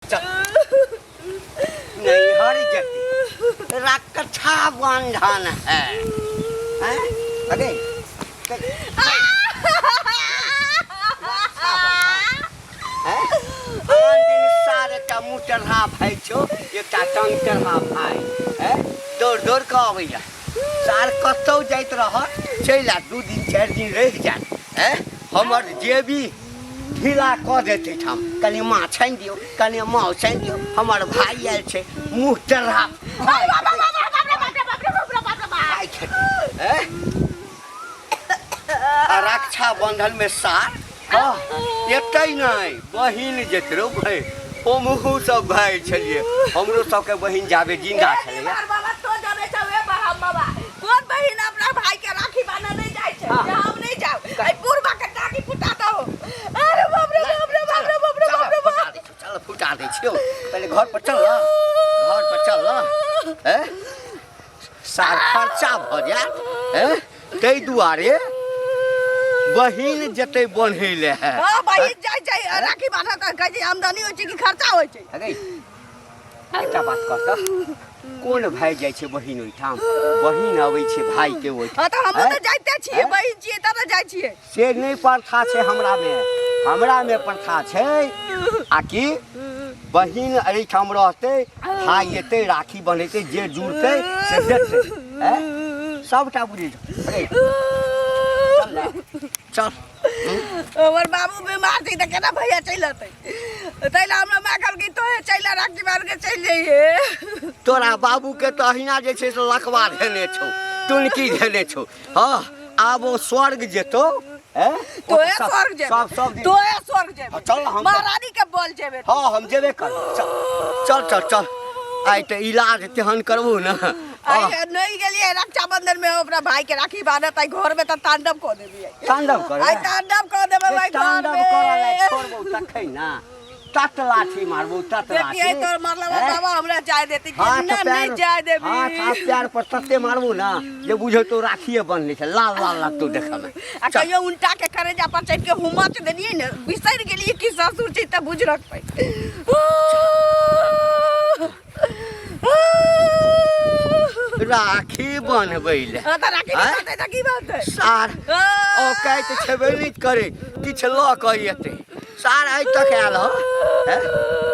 नहीं हर जगह रक्षा बंधन है, अरे सारे का मुँह चढ़ा भाई छो एक टांग चढ़ा भाई दौड़ दौड़ के अबैया सार कतौ जाइत रह चल आ 2 दिन 4 दिन रह जाए हमर जे भी ढीला कऽ देते हम कनी माँ छानि दियौ कनी माँ छानि दियौ हमर भाई आयल छै मुँह चढ़ा रक्षा बंधन में सार एतै नहीं बहिन जेतरो भाई हमहू सब भाई छलिए हमरो सबके बहिन जाबे जिंदा छलै तो जाने छवे बाबा कोन बहिन अपना भाई के राखी बांधे नहीं जाय छै हम नहीं जाऊ आई पूर्वा के टाकी फुटा दो अरे बाप रे बाप रे बाप रे बाप रे बाप रे बाप चल फुटा दे छियो पहले घर पर चल ना घर पर चल ना सार खर्चा भ जाए तै दुआरे बहिन जते बन्हे ले है हां बहिन जाय राखी बांधे त कहे आमदनी होय छै कि खर्चा होय छै अरे एकटा बात कह त कोन भाई जाय छै बहिन ओइठाम बहिन आबै छै भाई के ओइठाम त हम त जाइते छियै बहिन छियै त जाय छियै से नहीं प्रथा छै हमरा में प्रथा छै आकि बहिन एहिठाम रहतै भाई एतै राखी बन्हेतै जे जुड़तै से देतै सबटा बुझि अरे चल हमर बाबू बीमार छै त केना भैया चल अतै तैला हमरा मां कहलकै तो चल राखी बांध के चल जइए तोरा बाबू के तो अहिना जे छै से लकवा धेने छौ टुनकी धेने छौ हां आब ओ स्वर्ग जेतो तो ए स्वर्ग जेबे तो ए स्वर्ग जेबे चल हम महारानी के बोल जेबे हां हम जेबे कर चल चल चल आइ त इलाज तेहन करबो ना आई नहीं गेलिए रक्षाबंधन में अपना भाई के राखी बांधत आई घर में त तांडव को देबी तांडव कर आई तांडव को देबे भाई तांडव करला छोड़बो तखै ना तत लाठी मारबो तत लाठी देखिए तोर मतलब बाबा हमरा चाय देती कि ना नहीं चाय देबी हां हाथ पैर पर तत्ते मारबो ना जे बुझे तो राखिए बनले छै लाल लाल लगतो देखे में आ कहियो उल्टा के करे जा पर चढ़ के हुमच देलिए ने बिसर गेलिए कि ससुर छी त बुझ रख पाई राखी बनबै ले त राखी बांधे त की बात है सार औकात छेबे नहीं करे किछ ल के एते सार आइ तक आयल हो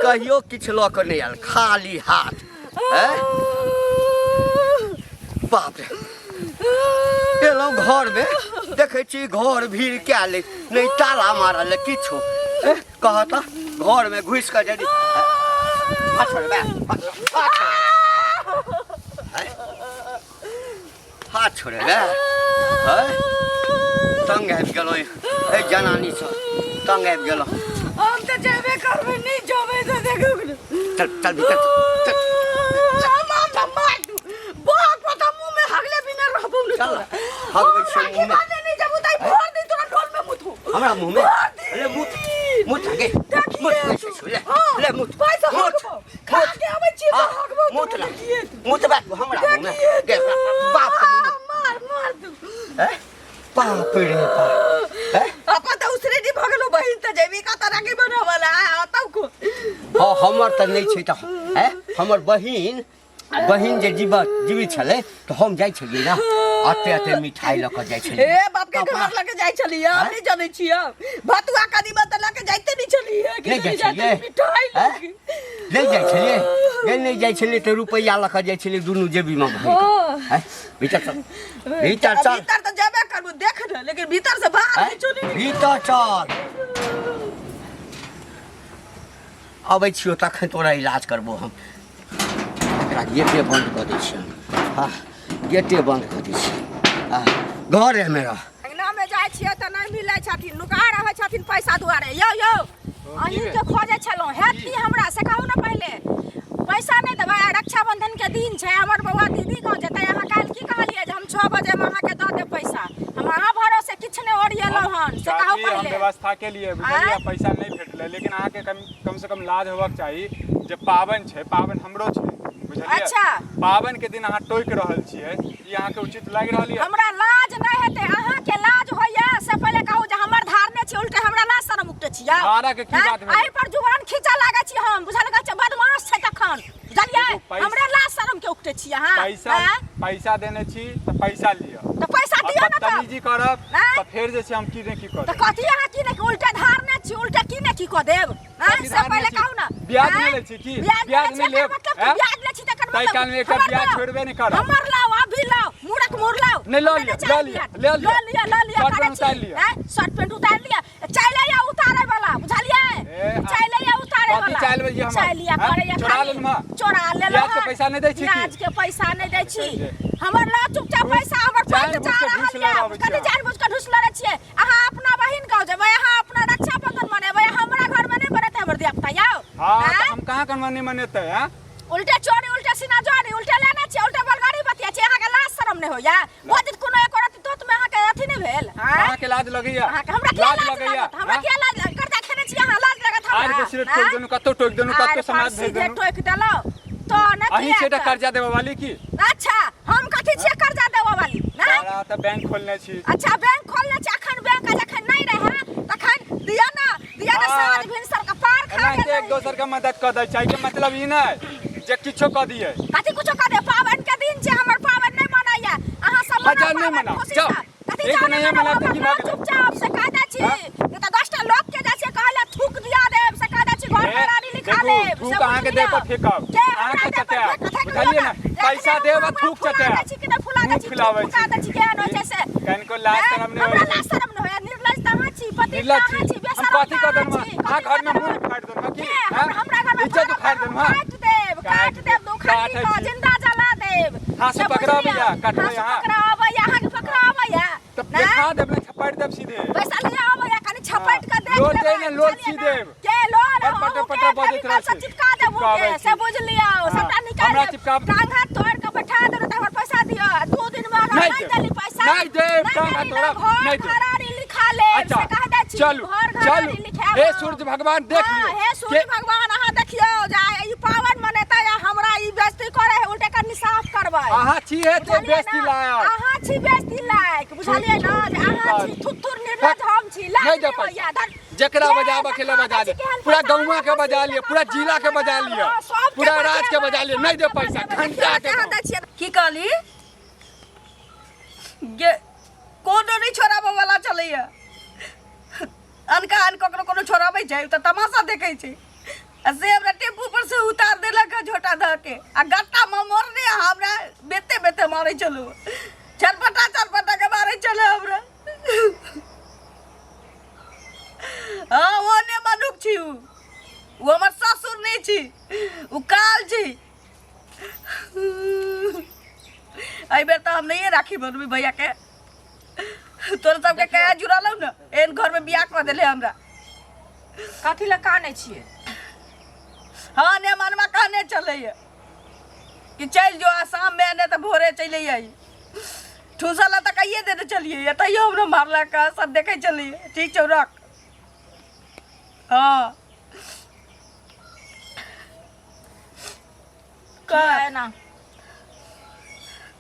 कहियो किछ ल के नहीं आयल खाली हाथ बाप रे एलो घर में देखे छी घर भीड़ क्या ले नहीं ताला मारल ले किछो कहता घर में घुस के जदी छोड़ बे हाथ छोड़े बे तंग आबि गेलो ए जनानी छ तंग आबि गेलो हम त जेबे करबे नहीं जेबे त देखो चल चल भीतर चल मार दू बहुत पता मुंह में हगले बिना रहबो न चल हगबै छै मुंह में नहीं जबू तई फोड़ दी तोरा ढोल में मुथू हमरा मुंह में अरे मुत आगे मुत ले मुत पैसा हगबो खा के आबै छी हगबो मुत बात हमरा मुंह में दे बाप मार दू बाप रे बाप अपन त उसरे दी भगलो बहिन त जेबी का तरह के बनावला आतौ को हां हमर त नहीं छै त हमर बहिन जे जीवित छले तो हम जाय छलिए ना आते आते मिठाई ल के जाय छलिए ए बाप के घर लगे जाय छलिए हम नहीं जाने छिए भतुआ कदीमा त लगे जाइते नहीं छलिए नहीं जाय छलिए मिठाई नहीं जाय छलिए नहीं जाय छलिए तो रुपैया ल के जाय छलिए दुनु जेबी में भीतर चल भीतर तो जेबे करबो देख न लेकिन भीतर से बाहर नहीं चली भीतर चल अबै छियो तखन तोरा इलाज करबो हम एकरा गेटे बंद कर दै छियै हां गेटे बंद कर दै छियै घर है मेरा अंगना में जाय छियै त नहीं मिलै छथिन नुका रहै छथिन पैसा दुआरे यो अहीं के खोजे छलो हेती हमरा से कहू न पहले पैसा नहीं देबै रक्षाबंधन के दिन छै हमर बौआ दीदी गांव जेतै अहाँ काल की कहलिए जे हम 6 बजे में अहाँ के द देब पैसा हम अहाँ भरोसे किछ नहीं ओरियलो हन से कहू पहले हम व्यवस्था के लिए बुझलिए पैसा नहीं भेटले लेकिन अहाँ के कम से कम लाज होबाक चाहिए जे पावन छै पावन हमरो छै बुझलिए अच्छा पावन के दिन अहाँ टोक रहल छियै ई अहाँ के उचित लागि रहल है हमरा लाज नहीं हेते अहाँ के लाज होइया से पहले कहू जे हमर धारने छी उल्टे हमरा ला शरम उठे छी या भाड़ा के की बात भेल आई पर जुबान खींचा लागे छी हम बुझल का बदमाश छै तखन बुझलियै हमरा ला शरम के उठे छी अहाँ पैसा देने छी त पैसा लियो तो पैसा दियो ना बदतमीजी करब त फेर जे छै हम की ने की करब त कथि अहाँ की ने उल्टे धारने छी उल्टे की ने की क देब से पहले कहू ना ब्याज नहीं ले छी की ब्याज नहीं लेब ब्याज ले छी तकर तई काल में एकटा ब्याज छोड़बे नहीं करब हमर लाओ अभी लाओ मुड़क मुड़ लाओ नहीं ले लिया शर्ट पैंट उतार लिया चले या उतारे वाला बुझलिए चले या उतारे वाला चलिया करे या चोरा ले लो ब्याज के पैसा नहीं दै छी ब्याज के पैसा नहीं दै छी हमर ला चुपचाप पैसा हमर पैसा जा रहल है कथि जानबूझ के ढुस लड़े छियै अहाँ अपना बहिन गाँव जेबै अहाँ अपना रक्षा बंधन मनेबै हमरा घर में नहीं बनते हमर देवता याओ हां हम कहां कन मनेते हैं उल्टे चोरी उल्टे सीना जोरी उल्टे लेना छी उल्टे बलगाड़ी बतिया छी अहाँ के लाज शरम नहीं होया बोजित कोनो एक औरत तो में अहाँ के अथि नहीं भेल अहाँ के लाज लगैया अहाँ के हमरा लाज लगैया हमरा के लाज करता खेने छी अहाँ लाज लगत हमरा आज के सिर ठोक देनु कतो ठोक देनु कतो समाज भेज देनु ठोक देलो तो न अही छेटा कर्जा देबे वाली की अच्छा हम कथि छे कर्जा देबे वाली ना सारा त बैंक खोलने छी अच्छा बैंक खोलने छी अखन बैंक जखन नहीं रहे तखन दिया ना साँझ भिनसर का पार खा के एक दोसर के मदद कर दै छै के मतलब ई नै जे किछो क दिए कथि कुछो क दे पावन के दिन छै हमर पावन नहीं मनाया अहाँ सब हजार नहीं मनाओ जाओ एक नहीं मना त की भाग चुपचाप से कहदा छी ये त 10टा लोग के जासे कहला थूक दिया देब से कहदा छी घर में रानी लिखा लेब थूक अहाँ के देह पर फेकब अहाँ के चटे बुझलिए ना पैसा देब थूक चटे छी कि फुला दै छी कहदा छी केहन होय छै से कन को लाज शरम नहीं हमरा लाज शरम नहीं होय निर्लज तहाँ छी पति तहाँ छी हम कथि क देम आ घर में मुंह फाड़ देम की हमरा घर में इज्जत उखाड़ देम काट देब दो खंडी को जिंदा जला देब हां से पकड़ाबे या काटबे यहां पकड़ाबे यहां के पकड़ाबे या तो देखा देब ना छपड़ देब सीधे पैसा ले आबे या कनी छपट के देख लोट दे ने लोट सीधे के लोट पटे बजत रह से चिपका देब के से बुझ लियो सबटा निकाल हमरा चिपका टांग हाथ तोड़ के बैठा दे त हमर पैसा दियो 2 दिन में अगर नहीं देली पैसा नहीं दे टांग हाथ तोड़ नहीं दे घरारी लिखा ले से कह दै छी चलू चलू हे सूरज भगवान देख लियो हे सूरज भगवान अहाँ देखियो जा ई पावन मनेता या हमरा ई बेइज्जती करे है उल्टे कर साफ करबै अहाँ छी हे तो बेइज्जती लायक अहाँ छी बेइज्जती लायक बुझलिए ना जे अहाँ छी थुथुर निर्लज हम छी लायक जकरा बजाबे के ले बजा दे पूरा गौवा के बजा लिए पूरा जिला के बजा लिए पूरा राज के बजा लिए नहीं दे पैसा घंटा के की कहली गे कोनो नहीं छोड़ाबे वाला चलैया अनका अन ककरो कोनो छोड़ाबे छै त तमाशा देखै छै से हमरा टेम्पू पर से उतार देलक झोटा ध के आ गट्टा में मोरने हमरा बेते बेते मारै चलू चरपटा के मारै चले हमरा हाँ वो ने मनुख छी वो हमर ससुर नहीं छी उ काल छी आई बेर तो हम नहीं राखी बनबी भैया के तोर सबके कया जुड़ल न एन घर में बियाह कर देले हमरा कथि ल काने छिए हाँ ने मनमा कहने चले कि चल जो शाम में ने तो भोरे चले आई ठूसला तक कहिए देने चलिए तैयो हमरा मारला का सब देखे चलिए ठीक छौ रख हाँ है ना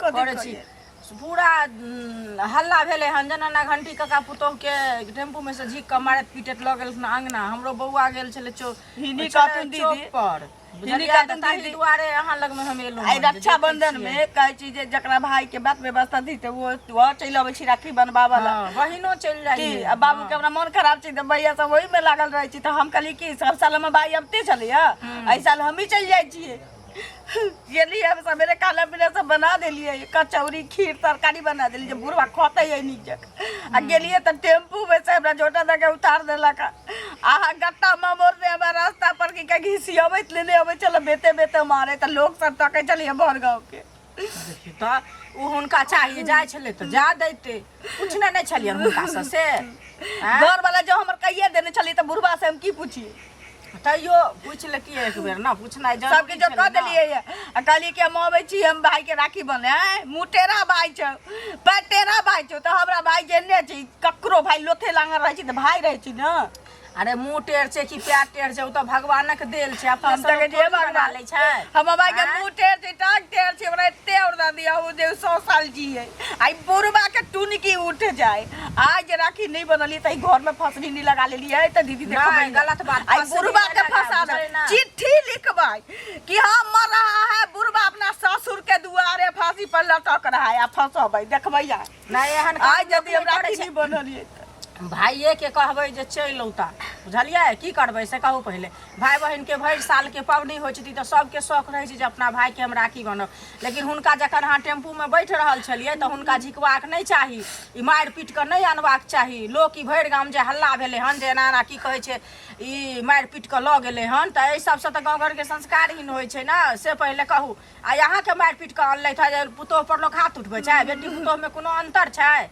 करे छी पूरा हल्ला भेले हन जना घंटी कका पुतोह के टेम्पू में से झीक के मारत पीटत ल गेल अंगना हमरो बौआ गेल छले हिनी काटून दीदी पर हिनी काटून दीदी दुआरे अहाँ लग में हम एलो आई रक्षा बंधन में कहै छी जे जकरा भाई के बात व्यवस्था दी त वो चल आबै छी राखी बनबा वाला बहिनो चल जाई की अब बाबू के हमरा मन खराब छी त भैया सब वही में लागल रहै छी त हम कहली कि सब साल में भाई अबते चलिए आई साल हम ही चल जाई छी गेली हम सवेरे काला पीला सब बना देलिए कचौरी खीर तरकारी बना देली जे बुढ़वा खोते है नीचे आ गेलिए त टेम्पू में से हमरा झोटा द के उतार देलक आहा गट्टा में मोरने हमरा रास्ता पर की का घिसी अबैत लेने अबै चल बेते बेते मारे त लोग सब तकै चलिए भर गांव के त उ हुनका चाहिए जाय छले त जा दैते पूछने नहीं छलिए हुनका से घर वाला जो हमर कहिए देने छली त बुढ़वा से हम की पूछिए तैयो पूछ लेती एक बेर ना पूछना जरूरी सबके जो कह देलिए आ कहली कि हम आबै छी हम भाई के राखी बने मुटेरा भाई छ पेटेरा भाई छ त हमरा भाई जेने छी ककरो भाई लोथे लांगर रहै छी त भाई रहै छी न अरे मुंह टेढ़ छै कि पैर टेढ़ छै, उ तो भगवानक देल छै। अपने हम तक जे बना ले छै। हम बाबा के मुंह टेढ़ छै, टांग टेढ़ छै, हमरा एते औरदा दिया हो जे 100 साल जिए। आई बुढ़बा के टुनकी उठ जाए। आज राखी नहीं बनली त घर में फसली नहीं लगा लेली है त दीदी देखो नहीं, गलत बात। आई बुढ़बा के फंसा दे। चिट्ठी लिखवाई कि हम मर रहा है, बुढ़बा अपना ससुर के दुआरे फांसी पर लटक रहा है, आ फंसबै देखबैया। नहीं एहन आज यदि हम राखी नहीं बनलिए भाइये के कहबै जे चलि औता, बुझलियै की करबै से कहू पहिले। भाई बहिन के भरि साल के पबनी होइ छै तऽ सबके शौक रहै छै जे अपना भाई के हम राखी बनब, लेकिन हुनका जखन अहाँ टेम्पू में बैठ रहल छलियै तऽ हुनका झिकबाक नहीं चाही, ई मारि पीट के नहीं अनबाक चाही। लोक ई भरि गाम जे हल्ला भेलै हन जे एना एना की कहै छै ई मारि पीट के लऽ गेलै हन, तऽ एहि सबसँ तऽ गाँव घरके संस्कारहीन होइ छै ने, से पहिले कहू। आ अहाँके मारि पीट के अनलथि है जे पुतोह पर लोक हाथ उठबै छै, बेटी पुतोह में कोनो अंतर छै?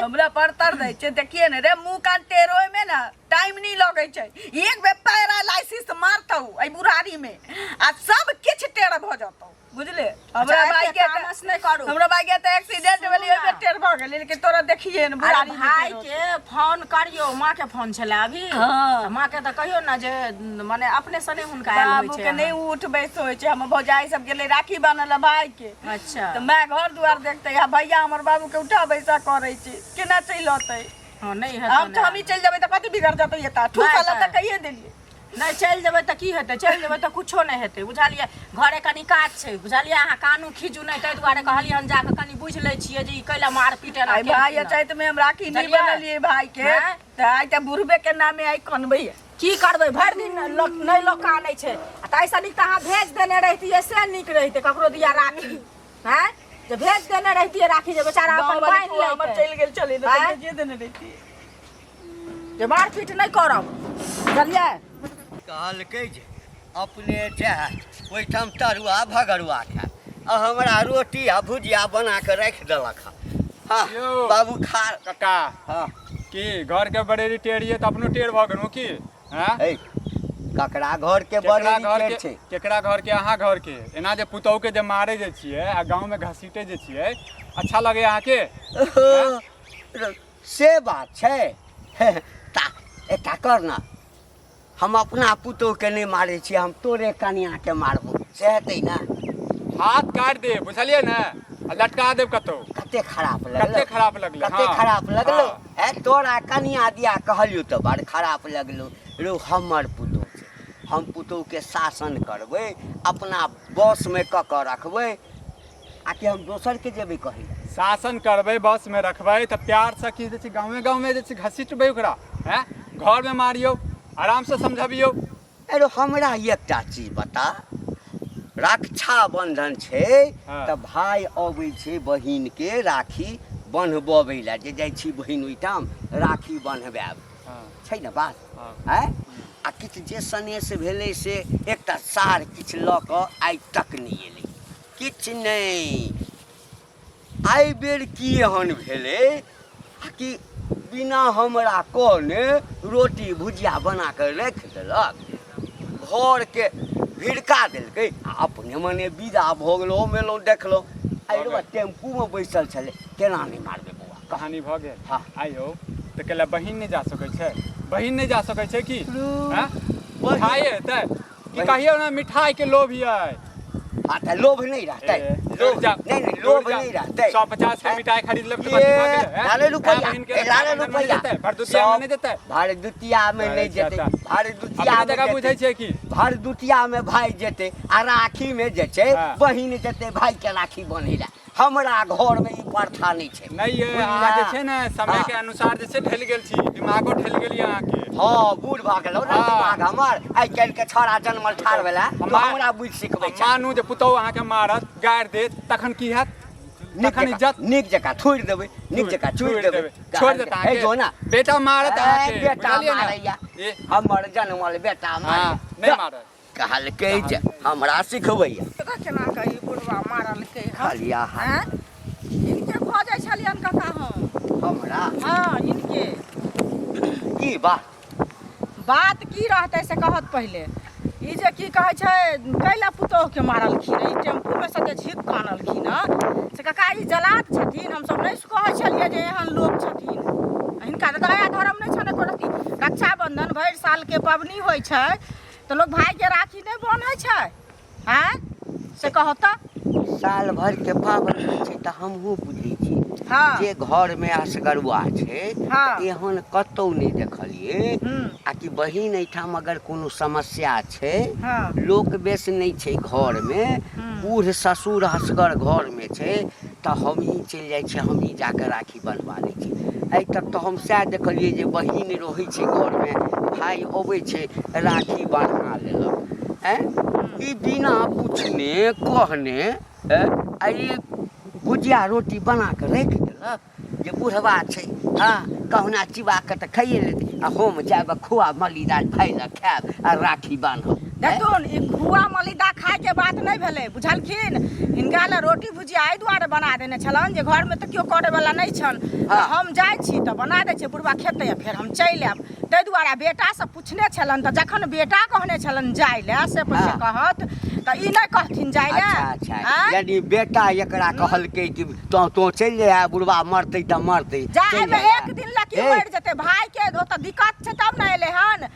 हमरा परतर दै छै। देखिए ने रे मुंह कान टेढ़ोय में ना टाइम नहीं लगे छै। एक बेर पैरालाइसिस मारतौ आई बुढ़ारी में आ सब किछ टेढ़ भ जतौ, बुझले? हमरा भाई के तामस नहीं करू। हमरा भाई के त एक्सीडेंट भेलै ओइ में टेढ़ भ गेलै, लेकिन तोरा देखिए ने बुढ़ारी में भाई के फोन करियो। माँ के फोन छले अभी, हाँ। माँ के त कहियो ना जे माने अपने से नहीं हुनका आयल बाबू होइ छै। के नहीं उठ बैस होइ छै। हम भौजाई सब गेलै राखी बान्हल भाई के, अच्छा त मैं घर दुआर देखते या भैया हमर बाबू के उठा बैसा करे छै, केना चलि अतै? हाँ नहीं हम हेतै तो हम ही चल जेबै त कथि बिगड़ जतै एता ठूसा नहीं, लता कहिए देलिए। नहीं चलि जेबै तऽ की हेतै? चलि जेबै तऽ कुछो नहीं हेतै, बुझलियै? घरे कनि काज छै, बुझलियै? अहाँ कानू खींचू नहीं, ताहि दुआरे कहलियै हन जाके कनि बुझि लै छियै जे ई कैला मार पीट एना आई भाई अचैत में हम राखी नहीं चलिए। बनलिए भाई के, हैं? त आई त बुढ़बे के नामे आई कनबै। की करबै? भरि दिन नहीं लोक कानै छै, आ ताहिसँ नीक तऽ अहाँ भेज देने रहितियै से नीक रहितै ककरो दिया राखी। हैं जे भेज देने रहितियै राखी जे बेचारा अपन बान्हि हमर लेतै। चल गेल चले न हैं? त जे देने रहिती। जे मार पीट नहीं करब, बुझलियै? कहलकै जे अपने जाए ओहिठाम तरुआ भगरुआ खाए, आ हमरा रोटी आ भुजिया बना के राखि देलक हँ। हाँ यौ। बाबू खा। काका हाँ की घर के बड़ेरी टेढ़िए त अपनो टेढ़ भ गेलहुँ की? हैं? है ककरा घर के केकरा बड़ी घर टेढ़ के छै? केकरा घर के अहाँ घर के एना जे पुतोह के जे मारे जे छियै आ गांव में घसीटे जे छियै, अच्छा लगे अहाँ के? से बात छै। ता एकटा कर ना, हम अपना पुतोह के नहीं मारे छियै, हम तोरे कनिया के मारबो, से हेतै ना? हाथ काट दे, बुझलिए ना? आ लटका देब कतौ। कते खराब लगलो, कते खराब लगलै, कते हाँ। खराब लगलो। हाँ। है तोरा कनिया दिया कहलियो तो बड़ खराब लगलो। रो हमर पुतोह छै, हम पुतोह के शासन करबै, अपना बस में क के रखबै, आकि हम दोसर के जेबै कही? शासन करबै, बस में रखबै त प्यार से की जे छै गाँव में जे छै घसीटबै ओकरा, हैं? घर में मारियो, आराम से समझबियो। अरे हमरा एकटा चीज बता, रक्षा बंधन छै हाँ। त भाई अबै छै बहिन के राखी बन्हबबै ला, जे जाइ छी बहिन ओहिठाम राखी बन्हबाब, हाँ। छै ने बात? हाँ। है आ किछु जे सनेश भेलै से एकटा सार किछु लऽ कऽ आइ तक नहि एलै, किछु नहि। आइ बेर की एहन भेलै आ कि बिना हमरा कहने रोटी भुजिया बना कऽ राखि देलक, घर के भिड़का देलकै, आ अपने मने विदा भऽ गेलहुँ। मेलहुँ देखलहुँ आइ रो टेम्पू में बैसल छलै, केना नहि मारबै बौआ? कहानी भ गेल। हाँ। आइयो त केला बहिन नहीं जा सकै छै? बहिन नहीं जा सकै छै की? हैं? बहिन- खाए हेतै कि बहिन- कहियो ना मिठाई के लोभ है? हाँ तऽ लोभ नहीं रहतै, लोभ नहीं लोभ नहीं रहतै। 150 के मिठाई खरीद लेब त ये, बाकी भ गेलै, हैं? लाले रुपैया, बहिन के ए, लाले रक्षाबंधन में रुपैया। जेतै, भरदुतिया में नहीं जेतै? भरदुतिया में नहीं जेतै, भरदुतिया अपने जगह बुझै छियै की? भरदुतिया में भाई जेतै, आ राखी में जे छै हाँ। बहिन जेतै भाई के राखी बन्है ला। हमरा घर में ई प्रथा नहीं छै। नहीं ये बुझलियै? अहाँ जे छै ने समय हाँ। के अनुसार जे छै ढल गेल छी, दिमागो ढल गेल अहाँ के। हाँ बूढ़ भऽ गेलौ ने हाँ। दिमाग हमर। आइ काल्हि के छोड़ा जन्मल ठाढ़ भेला, तो हमार- हमरा बुझि सिखबै छै। मानू जे पुतोह अहाँ के मारत, गारि देत, तखन की हैत? तखन इज्जत नीक जकाँ छोड़ि देबै, नीक जकाँ छोड़ि देबै। छोड़ देता हे जो ना, बेटा मारत अहाँ के, बेटा बुझलियै ना? मारैया, ए, हमर जन्मल बेटा हाँ, मारैया। नहीं मारत। कहलकै जे हमरा सिखबैया केना कही बुढ़वा मारलकै हँ? खालिया हैं? इनके खोजै छलियन कका हम। हमरा हाँ इनके की बात? बात की रहतै से कहत पहिले। ई जे की कहै छै कैला पुतोह के मारलखिन, ई टेम्पू में से जे झिक कानलखिन हँ, से कका ई जलात छथिन। हमसब नहीं कहै छलियै जे एहन लोग छथिन, हिनका तऽ दया धर्म नहीं छने करती। रक्षाबंधन भरि साल के पबनी होइ छै तो लोग भाई के राखी नहीं बांधे छै हैं से कहो तो साल भर के पाबनि होइ छै तऽ हमहूँ बुझै छी हाँ जे घर में असगरुआ छै हाँ। एहन कतौ नहीं देखलिए आ कि बहिन एठाम अगर कोनो समस्या छै हाँ। लोक बेस नहीं छै घर में बूढ़ ससुर असगर घर में छै तऽ हम ही चलि जाइ छी हम ही जाके राखी बंधवा लै छी आइ तक तऽ हम सएह देखलिए जे बहिन रहै छै घर में भाई अबै छै राखी बन्हा लेलक हैं ई बिना पूछने कहने आई भुजिया रोटी बना के रख देलक जे बुढ़वा छै हाँ कहुना चिबा के तऽ खाइए लेतै आ हम जायब खोआ मलिदार खाइ लए खायब आ राखी बान्हब देखथुन ई खुआ मलिदा खाय के बात नहीं भेलै बुझलखिन हिनका ले रोटी भुजिया एहि दुआरे बना देने छलन जे घर में तऽ केओ करे वाला नहीं छन हाँ। हम जाइ छी तऽ बना दै छियै बुढ़वा खेतै आ फेर हम चलि आयब ताहि दुआरे बेटा से पूछने छलन तऽ जखन बेटा कहने छलन जाय ले से पहिले हाँ। कहत तऽ ई नहीं कहथिन जाय ले अच्छा यानी बेटा एकरा कहलकै कि तो चलि जाए बुढ़वा मरतै तऽ मरतै जाए में एक दिन ला की मर जेतै भाई के ओतऽ दिक्कत छै तब न एलै हन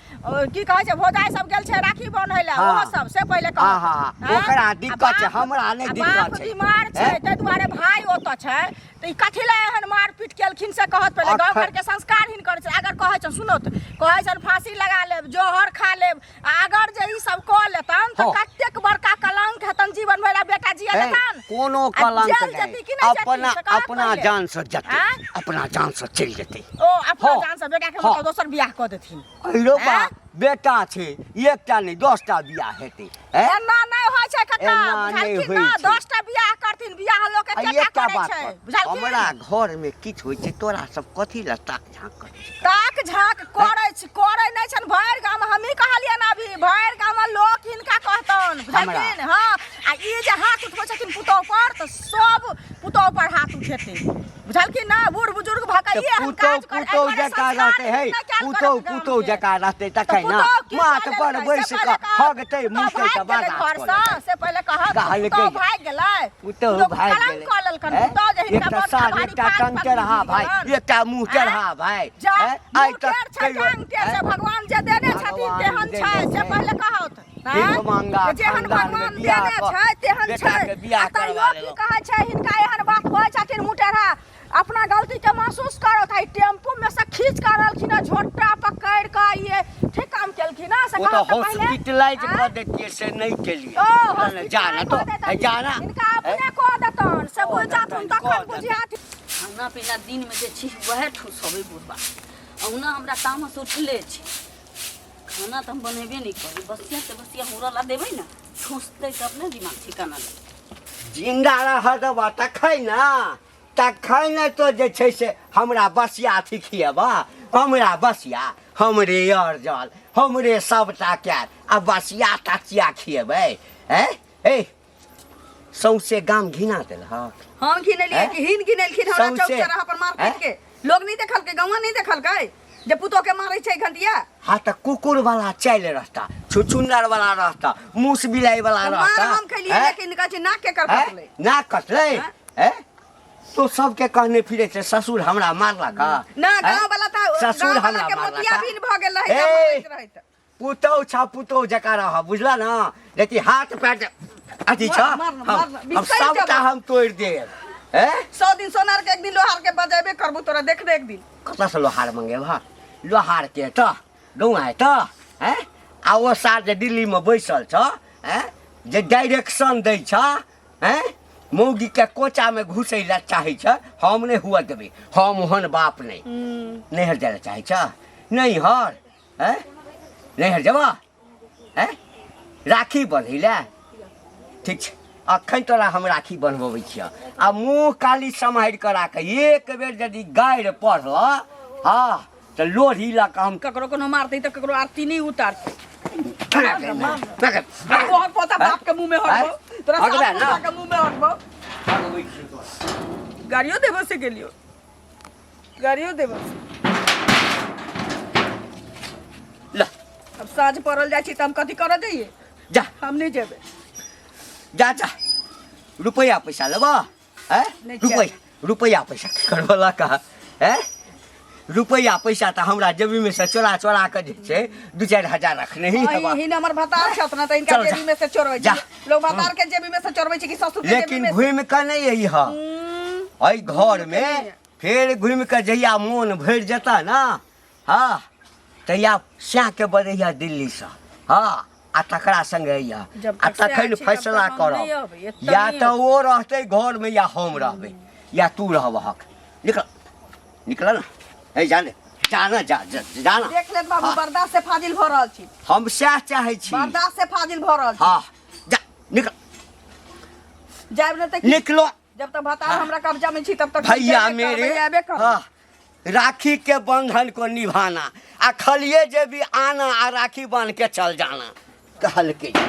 की कहै छै भौजाई सब गेल छै राखी बन्है ले ओहो सब से पहिले कह ओकरा दिक्कत छै हमरा नहि दिक्कत छै बीमार छै ताहि दुआरे भाई ओतऽ छै तऽ ई कथी ले एहन मारपीट केलखिन से कहत पहिले गाँव घर के संस्कार हिन करै छै अगर कहै छन सुनो तऽ कहै छन फांसी लगा लेब जोहर खा लेब अगर जे ई सब कऽ लेतन तऽ कतेक बड़का कलंक हेतन जीवन भरि बेटा जिया लेतन कोनो कलंक नहीं अपना अपना जान से जतै अपना जान से चलि जेतै ओ अपना जान से बेटा के मतलब दोसर बियाह कऽ देथिन अइरो बा बेटा छै एकटा नहीं 10टा बियाह हेतै एना नहीं होइ छै कक्का एना नहि बुझलखिन होइ ना छै। 10टा बियाह करथिन बियाह लोग के आ केटा एकटा करै बात छै पर, बुझलखिन हमरा घर में किछ होइ छै तोरा सब कथी लए ताक झाँक करै छै ताक झाँक करे नहीं छन भरि गाम हमही कहलियन अभी भरि गाम लोग हिनका कहतन बुझलखिन हां आ ई जे हाथ उठबै छथिन पुतौ पर तऽ सब पुतौ पर हाथ उठेतै बुझलखिन ना बूढ़ बुजुर्ग भकाइए हम काज कर पुतौ जका रहते है पुतौ जका रहते तखै ना माथ पर बैस के हगतै मुँहतै त बात से पहिले कहत पुतौ भाग गेलै पुतौ भाग गेलै पुतौ जे हिनका एकटा साल एकटा टंग चढ़ा भाई एकटा मुँह चढ़ा भाई आइ तक से भगवान जे देने छथिन तेहन छै से पहिले कहत जेहन भगवान देने छै तेहन छै तैयो की कहै छै हिनका एहन बात होइ छथिन मुटेरा अपना गलती के महसूस करत है टेम्पू में से खींच कर रहलखिन झोटा पकड़ के ये ठीक काम केलखिन ना से कहत पहिले हॉस्पिटलाइज कर देतिए से नहीं केलिए जाना तो जाना इनका अपने को देतन से बुझ जाथुन तखन बुझियात खाना पीना दिन में जे छी वह ठूस होबे बुढ़बा औना हमरा तामस उठले छी खाना तो हम बनेबे नहीं करी बसिया से बसिया हुरा ला देबै ना ठूसते त अपने दिमाग ठिकाना ले जिंदा रहत बा तखै न तो जे छै से हमरा बसिया अथी खिएबा हमरा बसिया हमरे अरजल हमरे सबटा कैर आ बसिया तचिया खिएबै ए सौसे गाम घिना देलहक हम घिनलिए कि हिन घिनलखिन हमरा चौक चौराहा पर मार पीट के लोग नहीं देखल के गौवा नहीं देखल के जे पुतो के मारै छै घंटिया हाँ त कुकुर वाला चल रहता छुछुंदर वाला रहता मूस बिलाई वाला रहता हम खलिए लेकिन कहै नाक के कर कटले ना कटले तो सबके कहने फिरे से ससुर हमरा मारला का ना गांव वाला था ससुर हमरा के मारला मोतिया का बिन भ गेल रहे पुतौ छ पुतौ जका रह बुझला ना लेकिन हाथ पैर अथी छ हम सबटा हम तोड़ देब 100 दिन सोनार के एक दिन लोहार के बजाबे करबू तोरा देख दे एक दिन कतऽ से लोहार मंगेबा लोहार के त गौआ त आ ओ सार जे दिल्ली में बैसल छ जे डायरेक्शन दै छ मौगी के कोचा में घुसै ला चाहे छ हम नहीं हुआ देबे हम ओहन बाप नहीं हर जाए चाहे छ नहीं हर नहीं हर जबा राखी बंधै ला ठीक छै अखन तोरा हम राखी बनबबै छियै आ मुँह काली सम्हारि कऽ राख एक बेर यदि गारि पड़ल हाँ तो लोढ़ी ला के हम ककरो कोनो मारतै त ककरो आरती नहीं उतारतै मार तोहर पोता बाप के मुंह में हटबो तोरा सास के मुंह में हटबो गाड़ियों देबो से गेलियो गाड़ियों देबो ला अब साँझ पड़ल जाइ छी त हम कथी करऽ जइए जा हम नहीं जेबे जा जा रुपया पैसा लेबा नहीं रुपया पैसा की करबला का रुपया पैसा तो हमरा जेबी में से चोरा के जे छै 2-4 हजार रखने ही है ही हमर भतार छत ना त इनका चल, जेबी में से चोरबै जा। छी लोग भतार के जेबी में से चोरबै छी कि ससुर के जेबी लेकिन में से घूम के नहीं यही है अई घर में फिर घूम के जहिया मोन भर जता ना हाँ तहिया स्याह के बदैया दिल्ली से हाँ आ तकरा संगे अइया जब आ तक स्याह तखन छी, तब फैसला तक हम नहीं करब अबै, एतऽ या नहीं तो वो रहते घर में या हम रहबै या तू रहबहक निकल ना ए जाने जाना जाना देख ले बाबू हाँ। बर्दाश्त से फाजिल भ रहल छी हम सएह चाहै छी बर्दाश्त से फाजिल भ रहल छी हाँ जा निकल जाब न त निकलो जब तक भतार हाँ। हमरा कब्जा में छी तब तक भैया मेरे हाँ, राखी के बंधन को निभाना आ खलिए जे भी आना आ राखी बांध के चल जाना कहल के